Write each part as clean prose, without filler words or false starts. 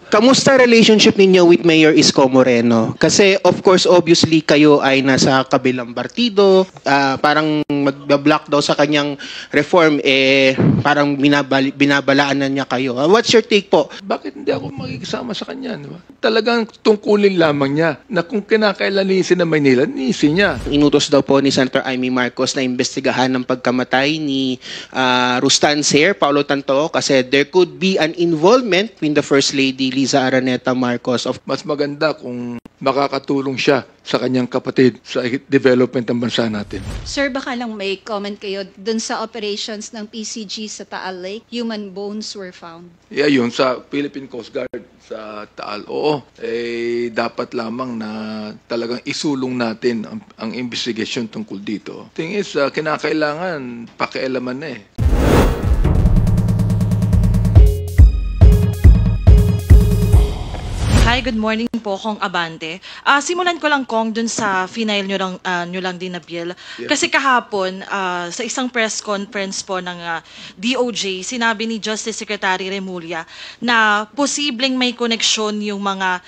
Kamusta relationship ninyo with Mayor Isko Moreno? Kasi of course, obviously, kayo ay nasa kabilang partido. Parang mag-block daw sa kanyang reform, parang binabalaan na niya kayo. What's your take po? Bakit hindi ako makikisama sa kanya? Diba? Talagang tungkulin lamang niya na kung kinakailan linisin ng Maynila, linisin niya. Inutos daw po ni Senator Amy Marcos na imbestigahan ng pagkamatay ni Rustan Ser, Paulo Tanto, kasi there could be an involvement between the First Lady Liza Araneta Marcos. Mas maganda kung makakatulong siya sa kanyang kapatid sa development ng bansa natin. Sir, baka lang may comment kayo dun sa operations ng PCG sa Taal Lake, human bones were found. Yeah, yun sa Philippine Coast Guard sa Taal. Oo, dapat lamang na talagang isulong natin ang investigation tungkol dito. Thing is, kinakailangan pakialaman na eh. Hi, good morning po, Kong Abante. Simulan ko lang, Kong, dun sa final nyo lang din na bill. Yeah. Kasi kahapon, sa isang press conference po ng DOJ, sinabi ni Justice Secretary Remulla na posibleng may koneksyon yung mga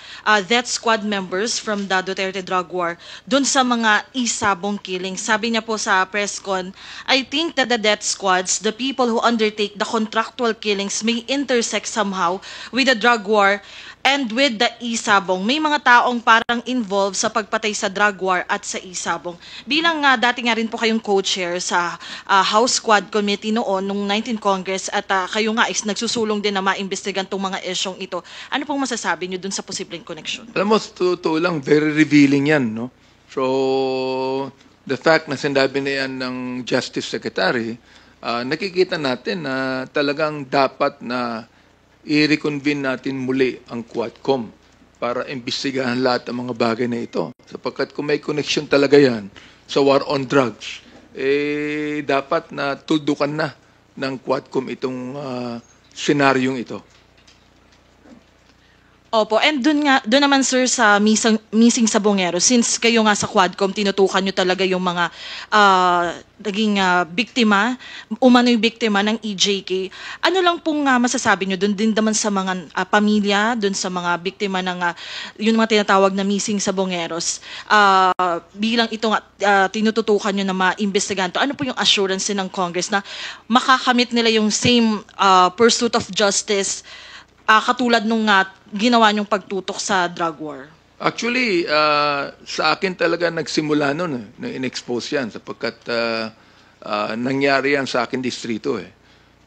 death squad members from the Duterte drug war dun sa mga isabong killings. Sabi niya po sa press con, I think that the death squads, the people who undertake the contractual killings may intersect somehow with the drug war and with the isabong. May mga taong parang involved sa pagpatay sa drug war at sa isabong. Bilang dati nga rin po kayong co-chair sa House Squad Committee noon, nung 19th Congress, at kayo nga is nagsusulong din na maimbestigan itong mga isyong ito. Ano pong masasabi niyo dun sa posibleng connection? Alam mo, totoo lang, very revealing yan, no? So, the fact na sinabi na yan ng Justice Secretary, nakikita natin na talagang dapat na i-reconvene natin muli ang Quadcom para imbestigahan lahat ng mga bagay na ito. Sapagkat kung may connection talaga yan sa war on drugs, dapat na tudukan na ng Quadcom itong senaryong ito. Opo, and doon naman sir sa missing sabongero, since kayo nga sa Quadcom tinutukan nyo talaga yung mga naging biktima, umano'y biktima ng EJK. Ano lang pong masasabi nyo doon din naman sa mga pamilya, doon sa mga biktima ng yung mga tinatawag na missing sabongeros, bilang ito nga tinututukan nyo na maimbestigahan to, ano po yung assurance ng Congress na makakamit nila yung same pursuit of justice katulad nung ginawa niyong pagtutok sa drug war? Actually, sa akin talaga nagsimula nun na in-expose yan sapagkat nangyari yan sa akin distrito eh.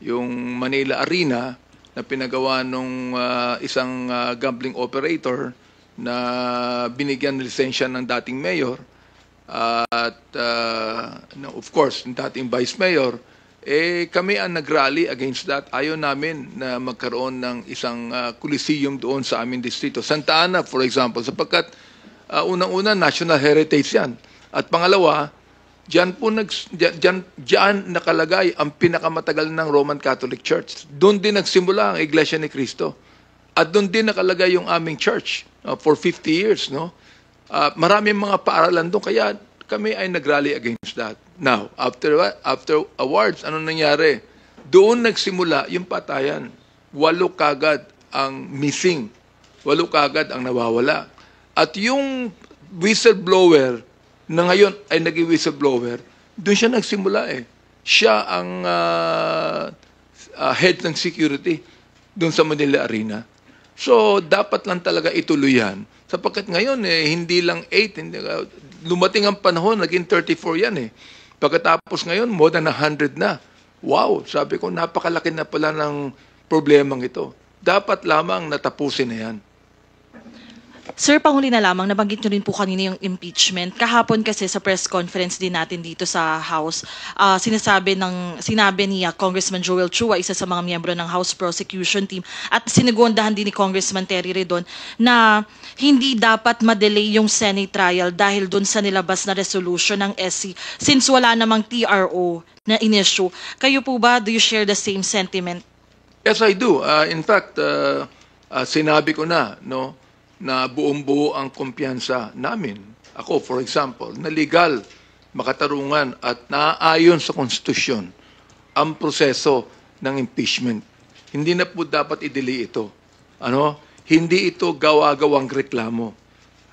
Yung Manila Arena na pinagawa nung isang gambling operator na binigyan ng lisensya ng dating mayor at of course, ng dating vice mayor, kami ang nag-rally against that. Ayaw namin na magkaroon ng isang coliseum doon sa aming distrito. Santa Ana, for example, sapagkat unang-una, national heritage yan. At pangalawa, diyan nakalagay ang pinakamatagal ng Roman Catholic Church. Doon din nagsimula ang Iglesia ni Cristo. At doon din nakalagay yung aming church for 50 years. No? Maraming mga paaralan doon, kaya kami ay nag-rally against that. Now, after awards, ano nangyari? Doon nagsimula yung patayan. 8 kagad ang missing. 8 kagad ang nawawala. At yung whistleblower na ngayon ay naging whistleblower, doon siya nagsimula eh. Siya ang head ng security doon sa Manila Arena. So, dapat lang talaga ituloy yan. Sapagkat ngayon, hindi lang 8, lumating ang panahon, naging 34 yan eh. Pagkatapos ngayon, more than 100 na. Wow, sabi ko, napakalaki na pala ng problemang ito. Dapat lamang natapusin na yan. Sir, panghuli na lamang, nabanggit nyo rin po kanina yung impeachment. Kahapon kasi sa press conference din natin dito sa House, sinabi ni Congressman Joel Chua, isa sa mga miyembro ng House Prosecution Team, at sinigondahan din ni Congressman Terry Redon na hindi dapat madelay yung Senate trial dahil dun sa nilabas na resolution ng SC since wala namang TRO na in-issue. Kayo po ba, do you share the same sentiment? Yes, I do. In fact, sinabi ko na, no, na buong-buo ang kumpiyansa namin. Ako, for example, na legal, makatarungan at naaayon sa konstitusyon ang proseso ng impeachment. Hindi na po dapat i-delay ito. hindi ito gawa-gawang reklamo.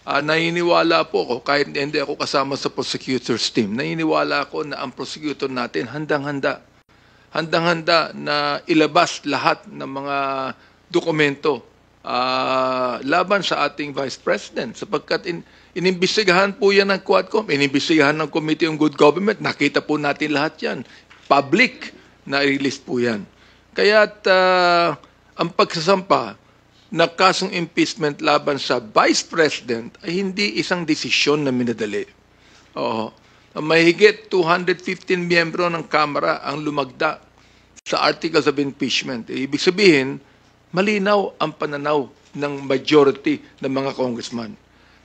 Naniniwala po ako, kahit hindi ako kasama sa prosecutor's team, naniniwala ako na ang prosecutor natin handang-handa na ilabas lahat ng mga dokumento laban sa ating Vice President sapagkat inimbestigahan po yan ng Quadcom, inimbestigahan ng Committee on Good Government, nakita po natin lahat yan. Public na release po yan. Kaya't ang pagsasampa na kasong impeachment laban sa Vice President ay hindi isang desisyon na minadali. Oo. Mahigit 215 miyembro ng Kamara ang lumagda sa Articles of Impeachment. Ibig sabihin, malinaw ang pananaw ng majority ng mga congressman.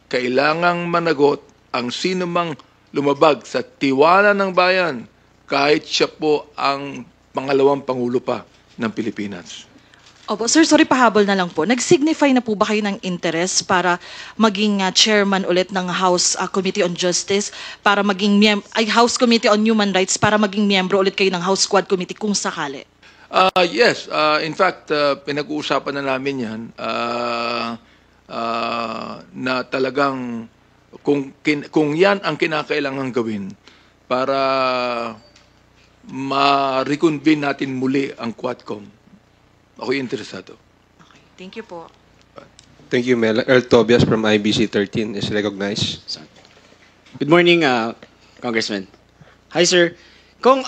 Kailangang managot ang sinumang lumabag sa tiwala ng bayan kahit siya po ang pangalawang Pangulo pa ng Pilipinas. Opo, sir, sorry, pahabol na lang po. Nag-signify na po ba kayo ng interest para maging chairman ulit ng House Committee on Justice, para maging House Committee on Human Rights, para maging miyembro ulit kayo ng House Quad Committee kung sakali? Yes. In fact, pinag-uusapan na namin yan na talagang kung yan ang kinakailangan gawin para ma-reconvene natin muli ang Quadcom. Ako'y interesado. Okay. Thank you po. Thank you, Mel. Earl Tobias from IBC 13 is recognized. Good morning, Congressman. Hi, sir. Kung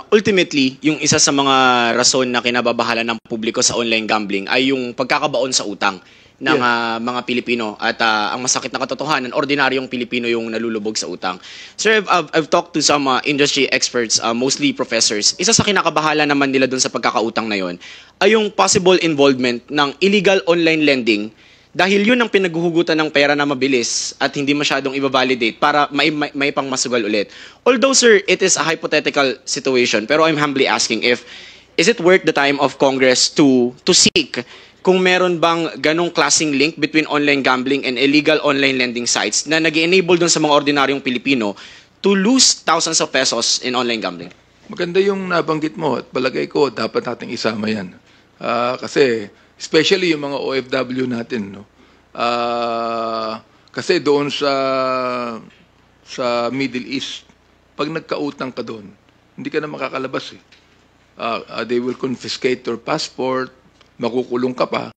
ultimately, yung isa sa mga rason na kinababahala ng publiko sa online gambling ay yung pagkakabaon sa utang ng mga Pilipino at ang masakit na katotohanan, ordinaryong Pilipino yung nalulubog sa utang. Sir, I've talked to some industry experts, mostly professors. Isa sa kinakabahala naman nila dun sa pagkakautang na yon ay yung possible involvement ng illegal online lending dahil yun ang pinaghuhugutan ng pera na mabilis at hindi masyadong i-validate para may pang masugal ulit. Although, sir, it is a hypothetical situation, pero I'm humbly asking is it worth the time of Congress to seek kung meron bang ganong klaseng link between online gambling and illegal online lending sites na nag-enable dun sa mga ordinaryong Pilipino to lose thousands of pesos in online gambling? Maganda yung nabanggit mo at palagay ko dapat nating isama yan. Kasi especially yung mga OFW natin, no? Kasi doon sa Middle East, pag nagkautang ka doon, hindi ka na makakalabas eh. They will confiscate your passport, makukulong ka pa.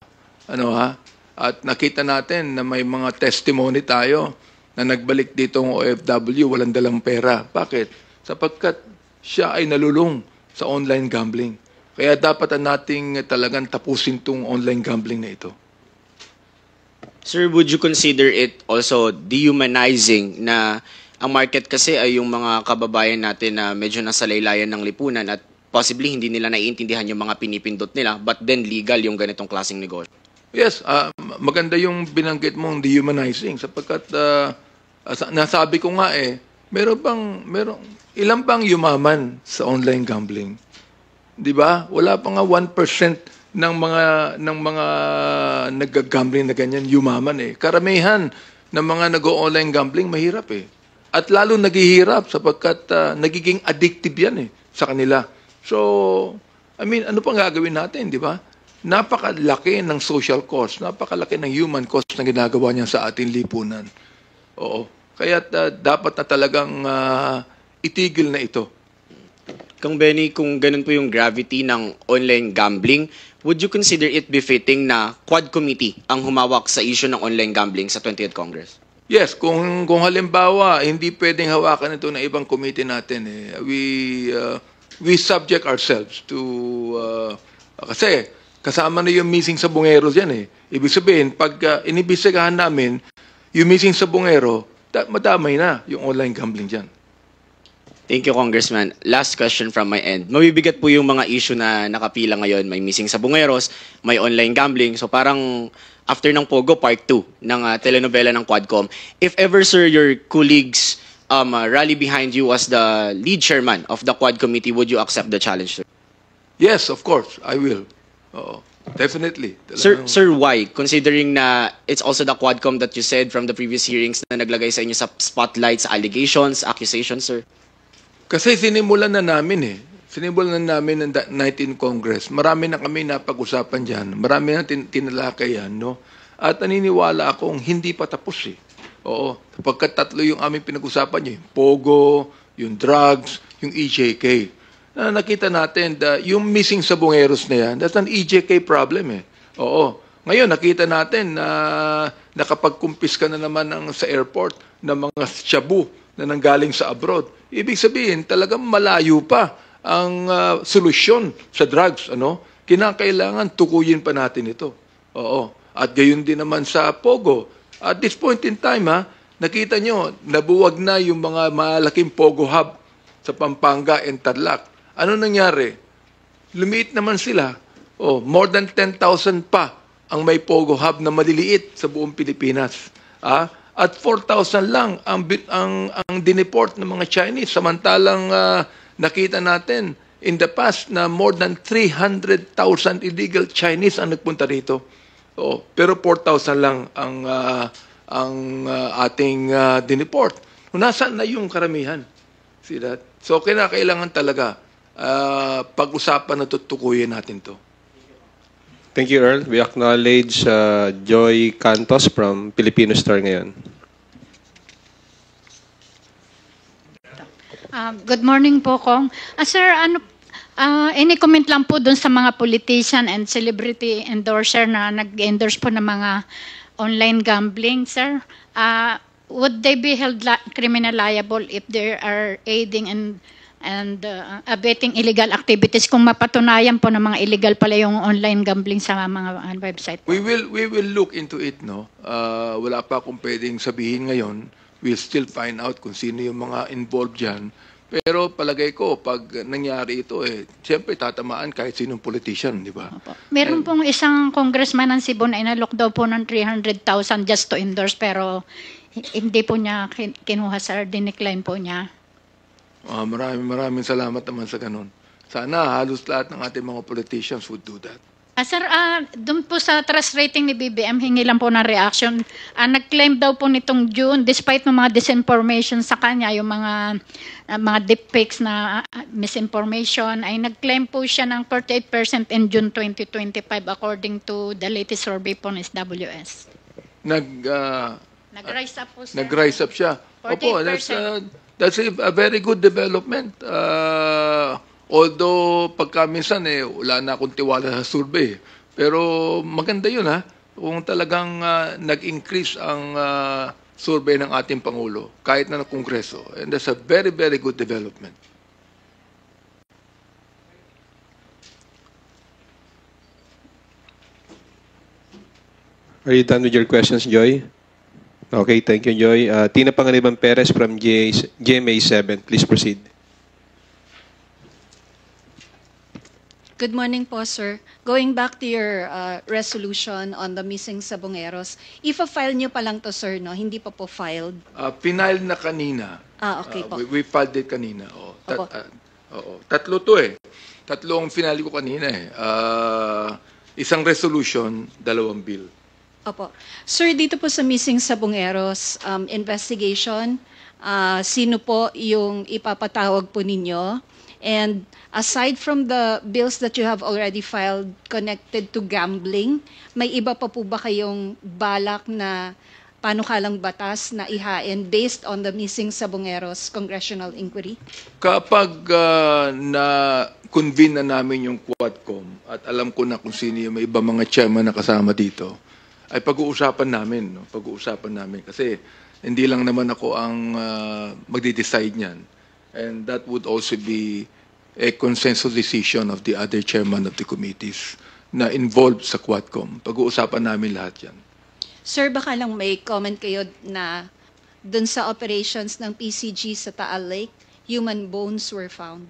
At nakita natin na may mga testimony tayo na nagbalik dito ng OFW, walang dalang pera. Bakit? Sapagkat siya ay nalulung sa online gambling. Kaya dapat nating talagang tapusin tong online gambling na ito. Sir, would you consider it also dehumanizing na ang market kasi ay yung mga kababayan natin na medyo nasa laylayan ng lipunan at possibly hindi nila naiintindihan yung mga pinipindot nila but then legal yung ganitong klaseng negosyo? Yes, maganda yung binanggit mong dehumanizing sapagkat nasabi ko nga ilan bang yumaman sa online gambling? 'Di ba? Wala pa nga 1% ng mga nag-gambling na ganyan yumaman eh. Karamihan ng mga nag-online gambling mahirap eh. At lalo naghihirap sapagkat nagiging addictive yan eh sa kanila. So, ano pang gagawin natin, 'di ba? Napakalaki ng social cost, napakalaki ng human cost na ginagawa niya sa ating lipunan. Oo. Kaya dapat na talagang itigil na ito. Kung Benny, kung ganun po yung gravity ng online gambling, would you consider it befitting na Quad Committee ang humawak sa issue ng online gambling sa 20th Congress? Yes, kung halimbawa hindi pwedeng hawakan ito ng ibang committee natin we subject ourselves to kasi kasama na yung missing sa bungeros yan eh. Ibig sabihin, pag inibisigahan namin yung missing sa bungero, madamay na yung online gambling dyan. Thank you, Congressman. Last question from my end. Mabibigat po yung mga issue na nakapila ngayon. May missing sa bungeros, may online gambling. So parang after ng Pogo, part 2 ng telenovela ng Quadcom. If ever, sir, your colleagues rally behind you as the lead chairman of the Quad Committee, would you accept the challenge, sir? Yes, of course, I will. Definitely. Sir, why? Considering na it's also the Quadcom that you said from the previous hearings na naglagay sa inyo sa spotlight sa allegations, accusations, sir? Kasi sinimulan na namin eh. sinimulan namin ng 19 Congress. Marami na kami napag-usapan dyan. Marami na tinalakay yan, no? At naniniwala akong hindi pa tapos eh. Oo. Sapagkat tatlo yung aming pinag-usapan niyo. Yung Pogo, yung drugs, yung EJK. Na nakita natin yung missing sabongeros na yan, that's an EJK problem eh. Oo. Ngayon, nakita natin na nakapag-kumpis ka na naman sa airport ng mga shabu na nanggaling sa abroad. Ibig sabihin, talagang malayo pa ang solusyon sa drugs. Ano? Kinakailangan tukuyin pa natin ito. Oo. At gayon din naman sa Pogo. At this point in time, nakita nyo, nabuwag na yung mga malaking Pogo hub sa Pampanga and Tarlac. Ano nangyari? Lumiit naman sila. Oh, more than 10,000 pa ang may Pogo hub na maliliit sa buong Pilipinas. At 4,000 lang ang dineport ng mga Chinese. Samantalang nakita natin in the past na more than 300,000 illegal Chinese ang nagpunta rito. Oh, pero 4,000 lang ang ating dineport. Nasaan na yung karamihan? See that? So kailangan talaga pag-usapan na tutukuyin natin to. Thank you, Earl. We acknowledge Joy Cantos from Filipino Star ngayon. Good morning po, Kong. Sir, any comment lang po dun sa mga politician and celebrity endorser na nag-endorse po ng mga online gambling, sir? Would they be held criminal liable if they are aiding and abetting illegal activities kung mapatunayan po ng mga illegal pala yung online gambling sa mga website? We will look into it, no. Wala pa akong pwedeng sabihin ngayon. We'll still find out kung sino yung mga involved diyan. Pero palagay ko pag nangyari ito siyempre tatamaan kahit sinong politician, di ba? Meron pong isang congressman ng Cebu na inalok daw po ng 300,000 just to endorse pero hindi po niya kinuha, sir, dinecline po niya. Maraming salamat naman sa ganun. Sana halos lahat ng ating mga politicians would do that. Sir, doon po sa trust rating ni BBM, hingi lang po ng reaction. Nag-claim daw po nitong June, despite ng mga disinformation sa kanya, yung mga deepfakes na misinformation, ay nag-claim po siya ng 48% in June 2025 according to the latest survey po ng SWS. Nag-rise up po, sir. Nag-rise up siya. 48%. Opo, that's a very good development. Although pagka minsan wala na akong tiwala sa survey. Pero maganda yun kung talagang nag-increase ang survey ng ating Pangulo kahit na ng Kongreso. And that's a very, very good development. Are you done with your questions, Joy? Okay, thank you, Joy. Tina Panganiban Perez from GMA7. Please proceed. Good morning po, sir. Going back to your resolution on the missing sabongeros, ifa-file nyo pa lang to, sir, no? Hindi pa po filed? Final na kanina. Okay po. We filed it kanina. Opo. Tatlo to Tatlong final ko kanina isang resolution, 2 bill. Opo. Sir, dito po sa missing sabongeros investigation, sino po yung ipapatawag po ninyo? And aside from the bills that you have already filed connected to gambling, may iba pa po ba kayong balak na panukalang batas na ihain based on the missing sabongeros congressional inquiry? Kapag na-convene na namin yung Quadcom at alam ko na kung sino yung may iba mga chairman na kasama dito, ay pag-uusapan namin. No? Pag-uusapan namin. Kasi hindi lang naman ako ang magde-decide niyan. And that would also be a consensus decision of the other chairman of the committees na involved sa Quadcom. Pag-uusapan namin lahat yan. Sir, baka lang may comment kayo na dun sa operations ng PCG sa Taal Lake, human bones were found.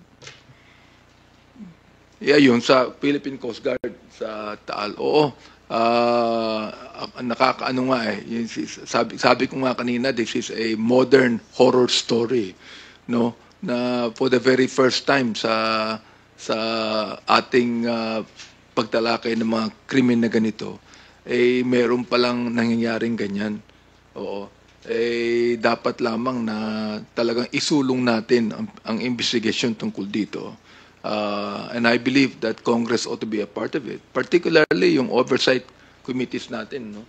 Yeah, yun sa Philippine Coast Guard sa Taal. Oo. Nakakaano nga sabi ko nga kanina, this is a modern horror story, no? Na for the very first time sa ating pagtalakay ng mga krimen na ganito, meron palang nangyayaring ganyan. Oo. Dapat lamang na talagang isulong natin ang investigation tungkol dito. And I believe that Congress ought to be a part of it. Particularly yung oversight committees natin, no?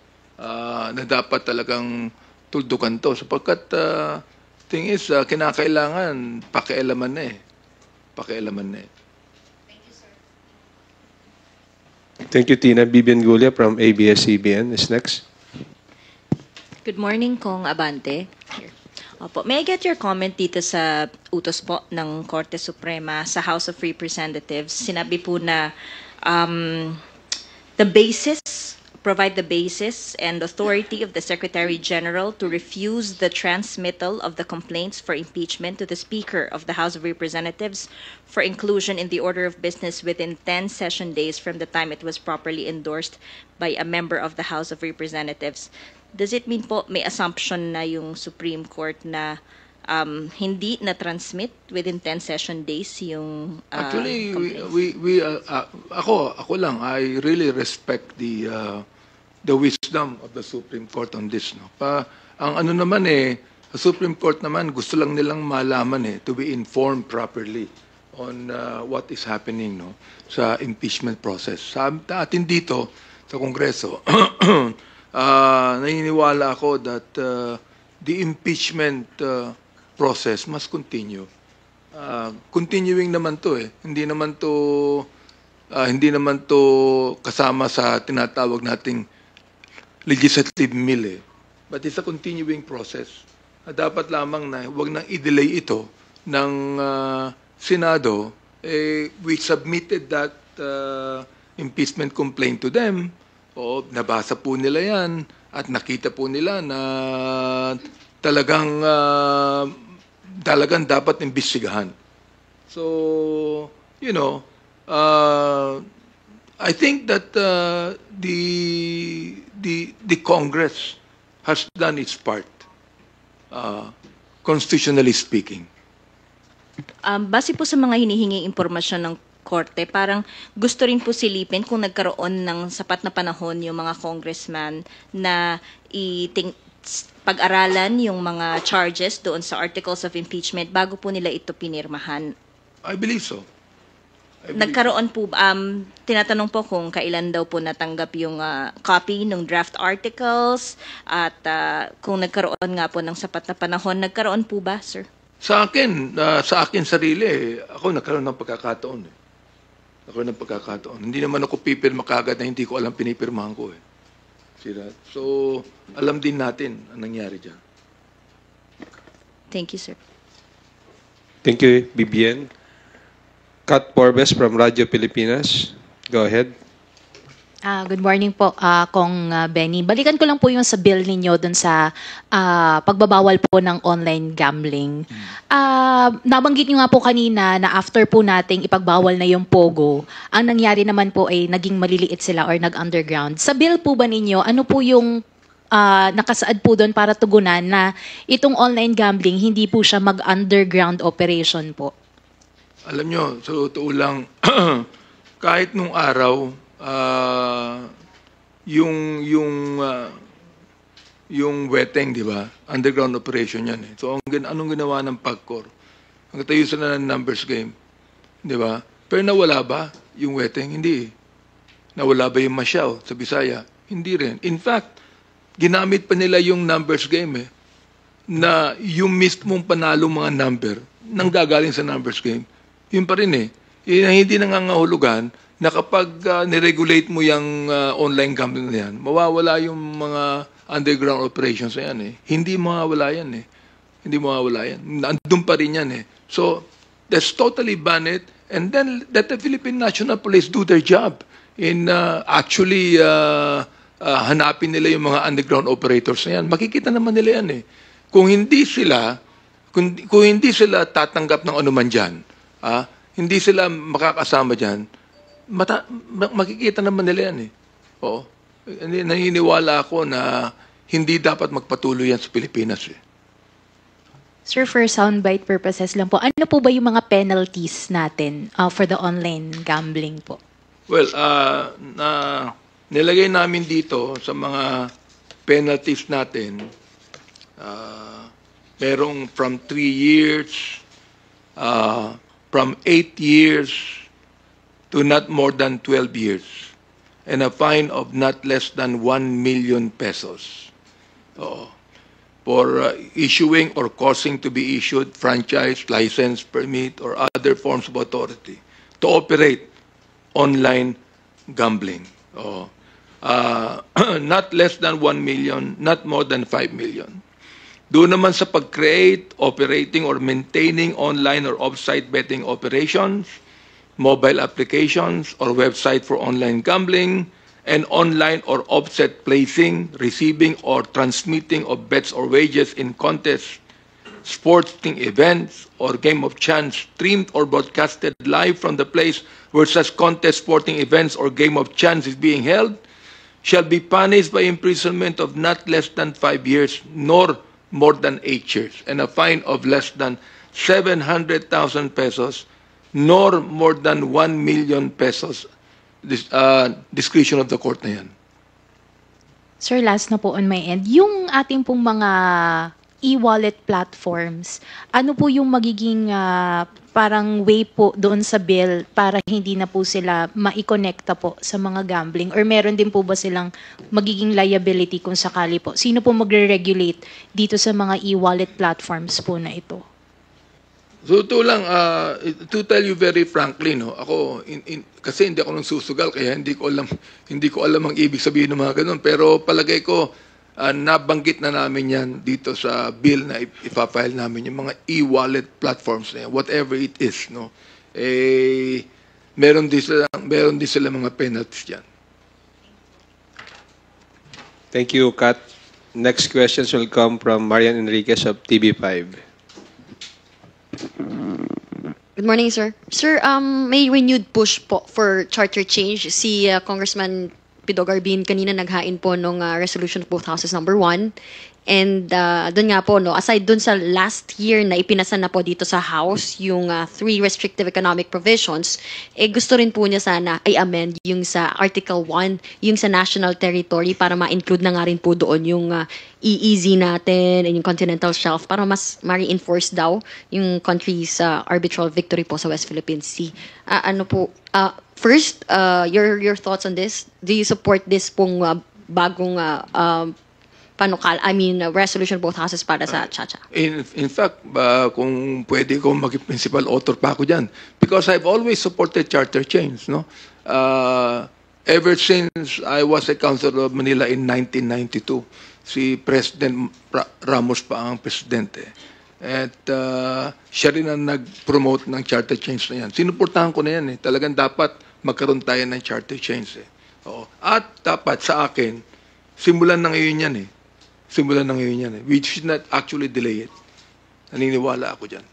Na dapat talagang tuldukan to. Sapagkat, thing is, kinakailangan pakialaman na eh. Pakialaman na eh. Thank you, Tina. Bibian Gulia from ABS-CBN is next. Good morning, Kong Abante. Here. Opo, may I get your comment dito sa utos po ng Korte Suprema sa House of Representatives? Sinabi po na provide the basis and authority of the Secretary General to refuse the transmittal of the complaints for impeachment to the Speaker of the House of Representatives for inclusion in the order of business within 10 session days from the time it was properly endorsed by a member of the House of Representatives. Does it mean po may assumption na yung Supreme Court na hindi na-transmit within 10 session days yung Actually, complaints? ako lang, I really respect the wisdom of the Supreme Court on this. No? Ang ano naman the Supreme Court naman, gusto lang nilang malaman to be informed properly on what is happening, no, sa impeachment process. Sa atin dito, sa Kongreso, naniniwala ako that the impeachment process must continue. Continuing naman to Hindi naman to kasama sa tinatawag nating legislative mill But it's a continuing process. Dapat lamang na huwag nang i-delay ito ng Senado. We submitted that impeachment complaint to them. O nabasa po nila yan at nakita po nila na talagang dapat imbestigahan. So, you know, I think that the Congress has done its part, constitutionally speaking. Base po sa mga hinihinging impormasyon ng Korte, parang gusto rin po silipin kung nagkaroon ng sapat na panahon yung mga congressman na pag-aralan yung mga charges doon sa articles of impeachment bago po nila ito pinirmahan. I believe so. Nagkaroon po, tinatanong po kung kailan daw po natanggap yung copy ng draft articles at kung nagkaroon nga po ng sapat na panahon, nagkaroon po ba, sir? Sa akin sarili, ako nagkaroon ng pagkakataon. Hindi naman ako pipirma kagad na hindi ko alam pinipirmahan ko So, alam din natin ang nangyari dyan. Thank you, sir. Thank you, Bibian. Kat Porbes from Radyo Pilipinas. Go ahead. Good morning po, Kong Benny. Balikan ko lang po yung sa bill ninyo dun sa pagbabawal po ng online gambling. Nabanggit nyo nga po kanina na after po nating ipagbawal na yung Pogo, ang nangyari naman po ay naging maliliit sila or nag-underground. Sa bill po ba ninyo, ano po yung nakasaad po doon para tugunan na itong online gambling, hindi po siya mag-underground operation po? Alam nyo, sa totoo lang, kahit nung araw, yung weteng, di ba? Underground operation yan So, anong ginawa ng PAGCOR? Ang tayo sila ng numbers game. Di ba? Pero nawala ba yung weteng? Hindi. Nawala ba yung Masyaw sa Bisaya? Hindi rin. In fact, ginamit pa nila yung numbers game na yung mismong panalong mga number nang gagaling sa numbers game. Yun pa rin Yun ang hindi nangangahulugan na kapag niregulate mo yung online gambling na yan, mawawala yung mga underground operations na yan Hindi mawawala yan Hindi mawawala yan. Nandun pa rin yan So, let's totally ban it and then let the Philippine National Police do their job in actually hanapin nila yung mga underground operators na yan. Makikita naman nila yan Kung hindi sila tatanggap ng anuman dyan, hindi sila makakasama dyan, makikita naman nila yan Oo. Naniniwala ako na hindi dapat magpatuloy yan sa Pilipinas Sir, for soundbite purposes lang po, ano po ba yung mga penalties natin for the online gambling po? Well, nilagay namin dito sa mga penalties natin, merong from 3 years, from 8 years to not more than 12 years and a fine of not less than 1 million pesos. For issuing or causing to be issued franchise, license, permit, or other forms of authority to operate online gambling. Not less than 1 million, not more than 5 million. Doon naman sa pag-create, operating, or maintaining online or off-site betting operations, mobile applications, or website for online gambling, and online or offset placing, receiving, or transmitting of bets or wagers in contests, sporting events, or game of chance streamed or broadcasted live from the place where such contest, sporting events, or game of chance is being held, shall be punished by imprisonment of not less than 5 years, nor more than 8 years, and a fine of less than 700,000 pesos, nor more than 1 million pesos. Discretion of the court na yan. Sir, last na po on my end. Yung ating pong mga e-wallet platforms, ano po yung magiging parang way po doon sa bill para hindi na po sila ma-connecta po sa mga gambling? Or meron din po ba silang magiging liability kung sakali po? Sino po magre-regulate dito sa mga e-wallet platforms po na ito? So ito lang, to tell you very frankly, no, ako, kasi hindi ako nang susugal, kaya hindi ko alam ang ibig sabihin ng mga ganun. Pero palagay ko, nabanggit na namin yan dito sa bill na ipafile namin, yung mga e-wallet platforms na yan, whatever it is, no. Meron din sila mga penalties dyan. Thank you, Kat. Next questions will come from Marian Enriquez of TV5. Good morning, sir. Sir, may renewed push po for charter change. Si Congressman Pido Garbin kanina naghain po nung resolution of both houses number 1. And doon nga po, no, aside doon sa last year na ipinasa na po dito sa House, yung 3 restrictive economic provisions, gusto rin po niya sana i-amend yung sa Article 1, yung sa national territory para ma-include na nga rin po doon yung EEZ natin and yung continental shelf para mas ma-reinforce daw yung country's arbitral victory po sa West Philippine Sea. First, your thoughts on this? Do you support this pong bagong resolution both houses para sa Chacha? In fact, kung pwede ko maging principal author pa ako dyan, because I've always supported charter change, no? Ever since I was a councilor of Manila in 1992, si President Ramos pa ang presidente. At siya rin ang nag-promote ng charter change na yan. Sinuportahan ko na yan. Talagang dapat magkaroon tayo ng charter change. At dapat sa akin, simulan na ngayon yan. Simulan na ngayon yan. We should not actually delay it. Naniniwala ako dyan.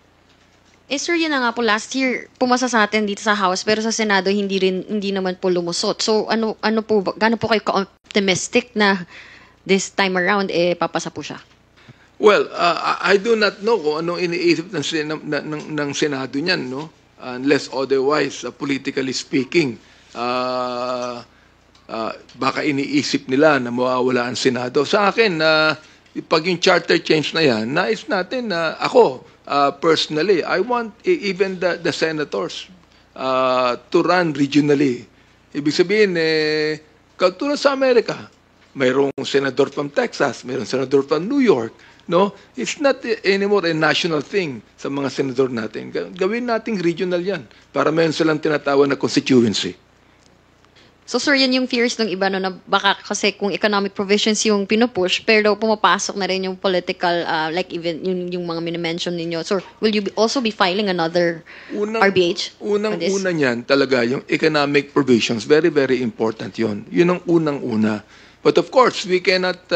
Sir, yun na nga po, last year, pumasa sa atin dito sa House, pero sa Senado, hindi naman po lumusot. So, gaano po kayo ka-optimistic na this time around, papasa po siya? Well, I do not know kung anong iniisip ng Senado niyan, no? Unless otherwise, politically speaking, baka iniisip nila na mawawala ang Senado. Sa akin, pag yung charter change na yan, nais natin na ako, personally, I want even the senators to run regionally. Ibig sabihin, katulad sa Amerika, mayroong senador from Texas, mayroong senador from New York, no? It's not anymore a national thing sa mga senador natin. Gawin nating regional yan para mayroon silang tinatawag na constituency. So sir, yan yung fears ng iba, no, na baka kasi kung economic provisions yung pinupush, pero pumapasok na rin yung political, like even yung mga minimension ninyo. So will you also be filing another RBH? Unang-una niyan talaga yung economic provisions. Very, very important yon. Yun ang unang-una. But of course, we cannot,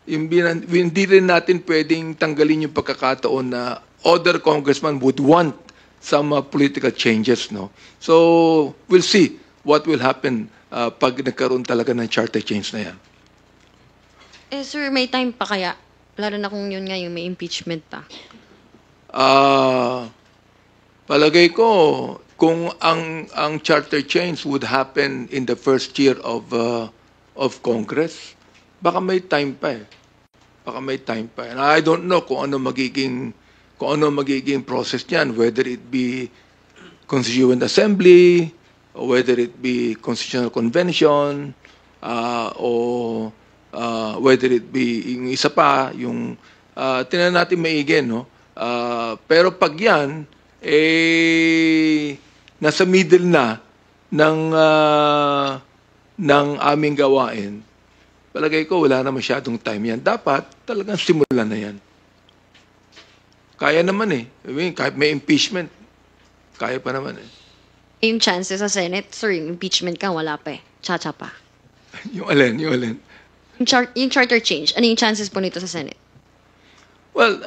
hindi rin natin pwedeng tanggalin yung pagkakataon na other congressman would want some political changes, no? So we'll see what will happen pag nagkaroon talaga ng charter change na yan. Sir, may time pa kaya? Lalo na kung yun nga yung may impeachment pa. Palagay ko, kung ang charter change would happen in the first year of Congress, baka may time pa Baka may time pa. And I don't know kung ano magiging kung ano magiging process niyan, whether it be Constituent Assembly, or whether it be Constitutional Convention, o whether it be yung isa pa, yung tingnan natin maigi, no? Pero pag yan, nasa middle na ng aming gawain, palagay ko wala na masyadong time yan. Dapat talagang simulan na yan. Kaya naman eh. I mean, kahit may impeachment, kaya pa naman eh. Yung chances sa Senate, sir, yung impeachment ka, wala pa eh. Chacha pa. Yung alin, yung alin. Yung charter change, ano yung chances po nito sa Senate? Well,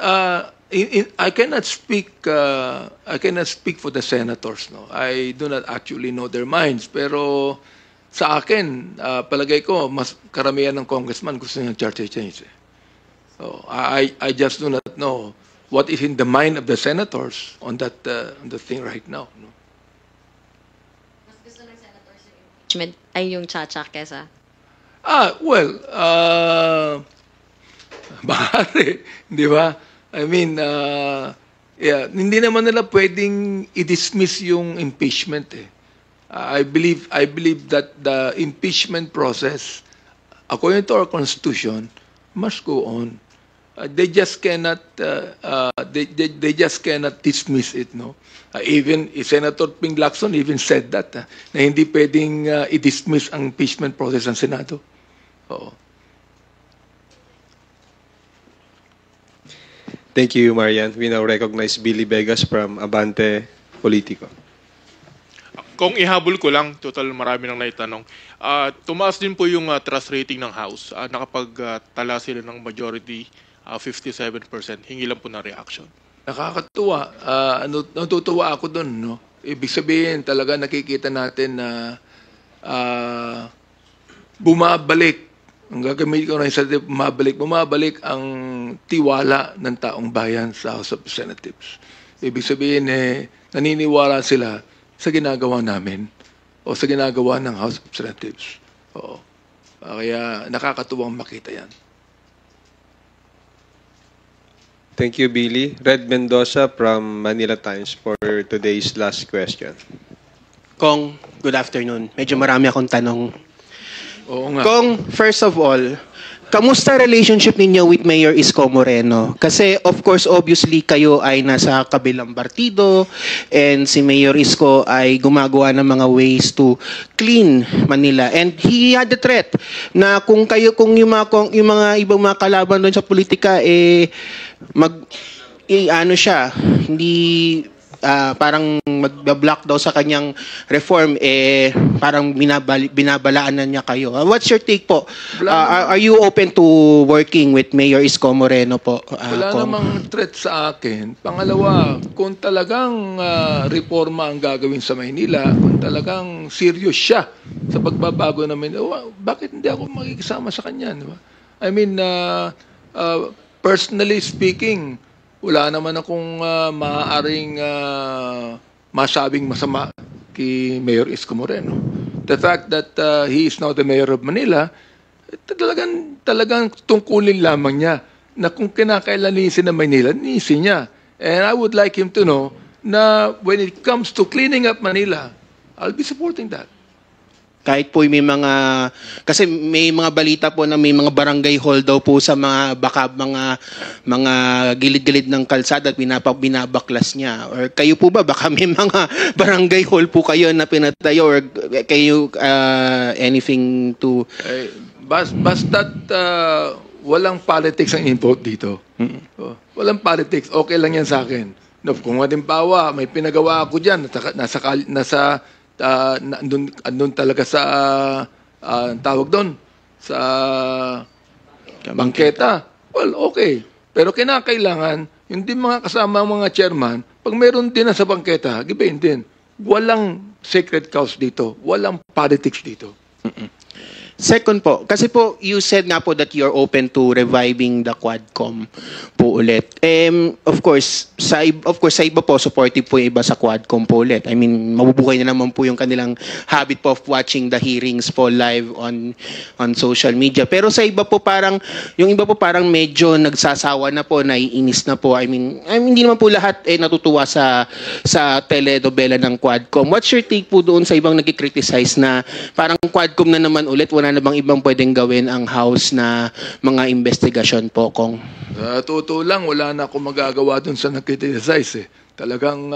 I cannot speak for the senators, no. I do not actually know their minds, pero sa akin, palagay ko mas karamihan ng congressman gusto ng charter change. Eh. So, I just do not know what is in the mind of the senators on that on the thing right now, no. Mas gusto ng senators yung impeachment ay yung chacha kesa. Well, bahari, di ba? I mean, yeah, hindi naman nila pwedeng i-dismiss yung impeachment eh. I believe that the impeachment process, according to our Constitution, must go on. They just cannot they just cannot dismiss it, no. Even Senator Ping Lacson even said that na hindi pwedeng i-dismiss ang impeachment process ng Senado. Oo. Thank you, Marian. We now recognize Billy Vegas from Abante Politico. Kung ihabol ko lang, total marami nang naitanong. Tumaas din po yung trust rating ng House. Nakapagtala sila ng majority, 57%. Hingi lang po na reaction. Nakakatuwa. Natutuwa ako doon, no? Ibig sabihin, talaga nakikita natin na bumabalik. Ang gagamit ko na sa bumabalik ang tiwala ng taong bayan sa House of Representatives. Ibig sabihin, naniniwala sila sa ginagawa namin o sa ginagawa ng House of Representatives. Oo. Kaya nakakatuwang makita yan. Thank you, Billy. Red Mendoza from Manila Times for today's last question. Kong, good afternoon. Medyo marami akong tanong. Oo nga. Kong, first of all, kamusta relationship ninyo with Mayor Isko Moreno? Kasi of course, obviously, kayo ay nasa kabilang partido and si Mayor Isko ay gumagawa ng mga ways to clean Manila. And he had the threat na kung yung mga ibang mga kalaban doon sa politika, hindi parang mag-block daw sa kanyang reform, parang binabalaan na niya kayo. What's your take po? Are you open to working with Mayor Isko Moreno po? Wala namang threat sa akin. Pangalawa, kung talagang reforma ang gagawin sa Maynila, kung talagang serious siya sa pagbabago na Maynila, bakit hindi ako makikisama sa kanya? Diba? I mean, personally speaking, wala naman akong maaaring masabing masama kay Mayor Isko Moreno. The fact that he is now the mayor of Manila, talagang tungkulin lamang niya na kung kinakailan linisin ng Manila, linisin niya. And I would like him to know na when it comes to cleaning up Manila, I'll be supporting that. Kahit po may kasi may mga balita po na may mga barangay hall daw po sa mga mga gilid-gilid ng kalsada at binabaklas niya. Or kayo po ba, baka may mga barangay hall po kayo na pinatayo or kayo anything to... Basta't walang politics ang involved dito. Walang politics, okay lang yan sa akin. No, kung halimbawa, may pinagawa ako dyan, andun talaga sa tawag doon sa bangketa. Well, okay. Pero kinakailangan yung din mga kasama mga chairman, pag meron din na sa bangketa, gibayin din. Walang sacred cows dito. Walang politics dito. Second po, kasi po you said nga po that you're open to reviving the Quadcom po ulit. Of course, sa iba po supportive po yung iba sa Quadcom po ulit. I mean, mabubuhay na naman po yung kanilang habit po of watching the hearings po live on social media. Pero sa iba po parang yung iba po parang medyo nagsasawa na po, naiinis na po. I mean hindi naman po lahat natutuwa sa teledobela ng Quadcom. What's your take po doon sa ibang nagki-criticize na parang Quadcom na naman ulit, wala na bang ibang pwedeng gawin ang House na mga investigasyon po, Kong? Totoo lang, wala na akong magagawa dun sa nag-criticize. Talagang,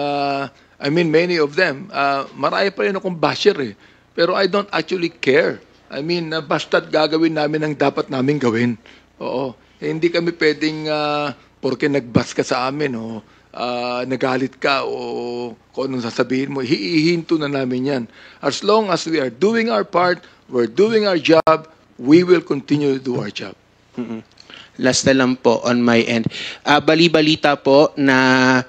I mean, many of them, marami pa rin akong basher Pero I don't actually care. I mean, basta't gagawin namin ang dapat namin gawin. Oo. Hindi kami pwedeng, porque nag-bash ka sa amin, o nagalit ka, o kung anong sasabihin mo, hihinto na namin yan. As long as we are doing our part, we're doing our job, we will continue to do our job. Last na lang po on my end. Bali-balita po na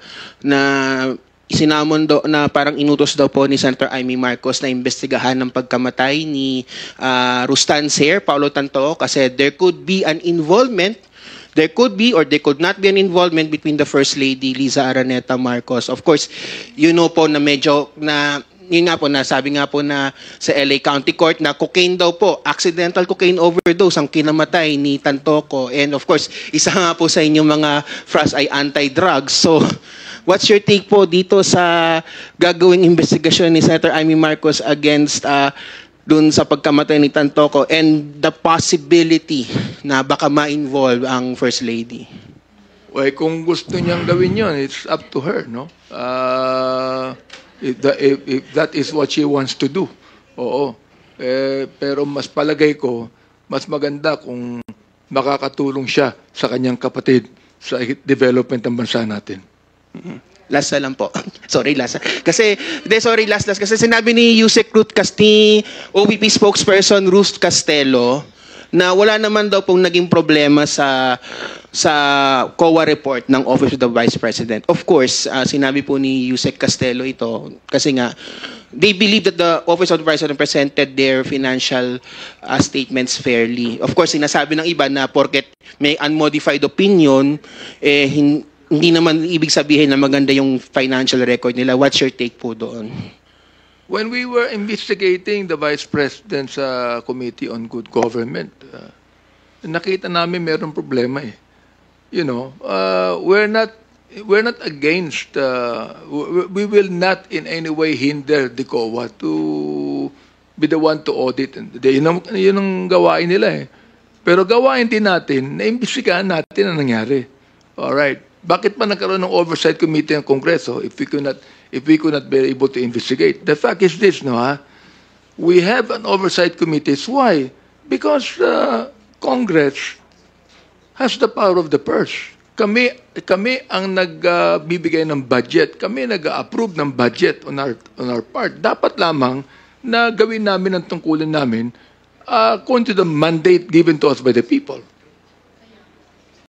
sinamon na parang inutos daw po ni Senator Amy Marcos na imbestigahan ng pagkamatay ni Rustan Ser, Paulo Tanto, kasi there could be an involvement. There could be or there could not be an involvement between the First Lady, Liza Araneta Marcos. Of course, you know po na medyo yun nga po, sabi nga po na sa LA County Court na cocaine daw po, accidental cocaine overdose ang kinamatay ni Tantoco. And of course, isa nga po sa inyong mga fras ay anti-drugs. So, what's your take po dito sa gagawing investigasyon ni Senator Amy Marcos against dun sa pagkamatay ni Tantoco and the possibility na baka ma-involve ang First Lady? Well, kung gusto niyang gawin yun, it's up to her, no? If that is what she wants to do. Oo. Pero mas palagay ko, mas maganda kung makakatulong siya sa kanyang kapatid sa development ng bansa natin. Last na lang po. Sorry, last. Kasi sinabi ni Yusek Ruth Casti, OVP spokesperson Ruth Castelo, na wala naman daw pong naging problema sa COA report ng Office of the Vice President. Of course, sinabi po ni Yusek Castelo ito kasi nga they believe that the Office of the Vice President presented their financial statements fairly. Of course, sinasabi ng iba na porket may unmodified opinion, hindi naman ibig sabihin na maganda yung financial record nila. What's your take po doon? When we were investigating the Vice President's Committee on Good Government, nakita namin mayroong problema You know, we're not against, we will not in any way hinder the COA to be the one to audit. Yun ang gawain nila Pero gawain din natin na imbestigahan natin ang nangyari. Alright. Bakit pa nagkaroon ng oversight committee ng Kongreso if we could not be able to investigate? The fact is this, we have an oversight committee. Why? Because Congress has the power of the purse. Kami ang nagbibigay ng budget. Kami nag-approve ng budget on our part. Dapat lamang na gawin namin ang tungkulin namin according to the mandate given to us by the people.